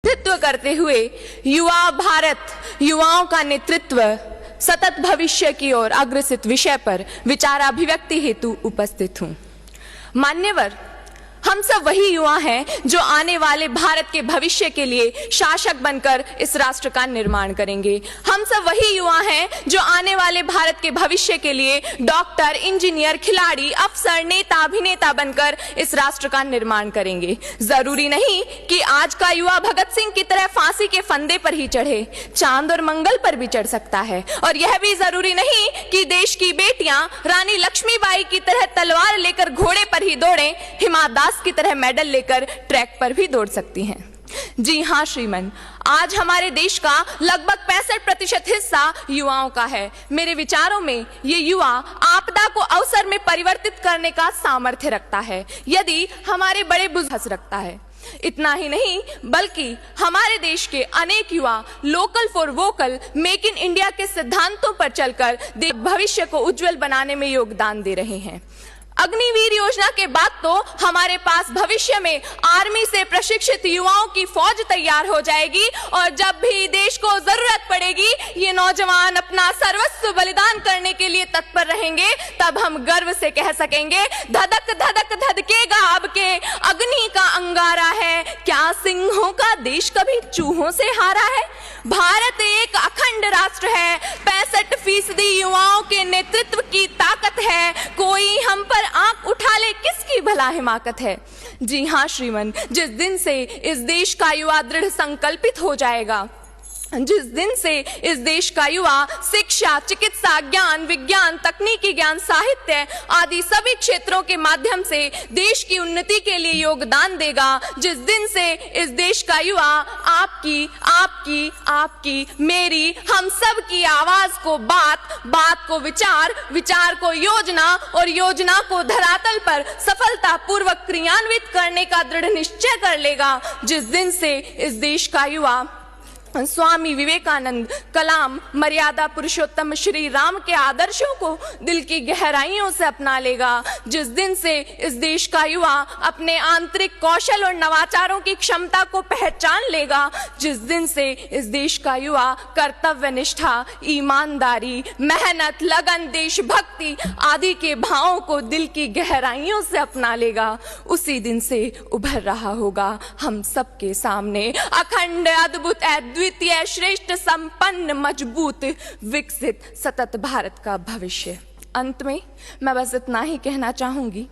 नेतृत्व करते हुए युवा भारत, युवाओं का नेतृत्व, सतत भविष्य की ओर अग्रसित विषय पर विचाराभिव्यक्ति हेतु उपस्थित हूं। मान्यवर, हम सब वही युवा हैं जो आने वाले भारत के भविष्य के लिए शासक बनकर इस राष्ट्र का निर्माण करेंगे। हम सब वही युवा हैं जो आने वाले भारत के भविष्य के लिए डॉक्टर, इंजीनियर, खिलाड़ी, अफसर, नेता, अभिनेता बनकर इस राष्ट्र का निर्माण करेंगे। जरूरी नहीं कि आज का युवा भगत सिंह की तरह फांसी के फंदे पर ही चढ़े, चांद और मंगल पर भी चढ़ सकता है। और यह भी जरूरी नहीं कि देश की बेटियां रानी लक्ष्मीबाई की तरह तलवार लेकर घोड़े पर ही दौड़ें, हिमा दास की तरह मेडल लेकर ट्रैक पर भी दौड़ सकती हैं। जी हां श्रीमान, आज हमारे देश का लगभग 65% हिस्सा युवाओं का है। मेरे विचारों में ये युवा आपदा को अवसर में परिवर्तित करने का सामर्थ्य रखता है, यदि हमारे बड़े बुजुर्ग रखता है। इतना ही नहीं, बल्कि हमारे देश के अनेक युवा local for vocal, make in India के सिद्धांतों पर चलकर भविष्य को उज्जवल बनाने में योगदान दे रहे हैं। अग्निवीर योजना के बाद तो हमारे पास भविष्य में आर्मी से प्रशिक्षित युवाओं की फौज तैयार हो जाएगी और जब भी देश को जरूरत पड़ेगी ये नौजवान अपना सर्वस्व बलिदान करने के लिए तत्पर रहेंगे। तब हम गर्व से कह सकेंगे, धधक धधक धधकेगा अब के अग्नि का अंगारा है, क्या सिंहों का देश कभी चूहों से हारा है। भारत एक अखंड राष्ट्र है, 65% युवाओं के नेतृत्व की ताकत है, कोई हम पर आंख उठा ले किसकी भला हिमाकत है। जी हां श्रीमन, जिस दिन से इस देश का युवा दृढ़ संकल्पित हो जाएगा, जिस दिन से इस देश का युवा शिक्षा, चिकित्सा, ज्ञान, विज्ञान, तकनीकी ज्ञान, साहित्य आदि सभी क्षेत्रों के माध्यम से देश की उन्नति के लिए योगदान देगा, जिस दिन से इस देश का युवा आपकी, आपकी, आपकी, मेरी, हम सब की आवाज को बात, बात को विचार, विचार को योजना और योजना को धरातल पर सफलता पूर्वक क्रियान्वित करने का दृढ़ निश्चय कर लेगा, जिस दिन से इस देश का युवा स्वामी विवेकानंद, कलाम, मर्यादा पुरुषोत्तम श्री राम के आदर्शों को दिल की गहराइयों से अपना लेगा, जिस दिन से इस देश का युवा अपने आंतरिक कौशल और नवाचारों की क्षमता को पहचान लेगा, जिस दिन से इस देश का युवा कर्तव्य निष्ठा, ईमानदारी, मेहनत, लगन, देशभक्ति आदि के भावों को दिल की गहराइयों से अपना लेगा, उसी दिन से उभर रहा होगा हम सबके सामने अखंड, अद्भुत, द्वितीय, श्रेष्ठ, संपन्न, मजबूत, विकसित, सतत भारत का भविष्य। अंत में मैं बस इतना ही कहना चाहूंगी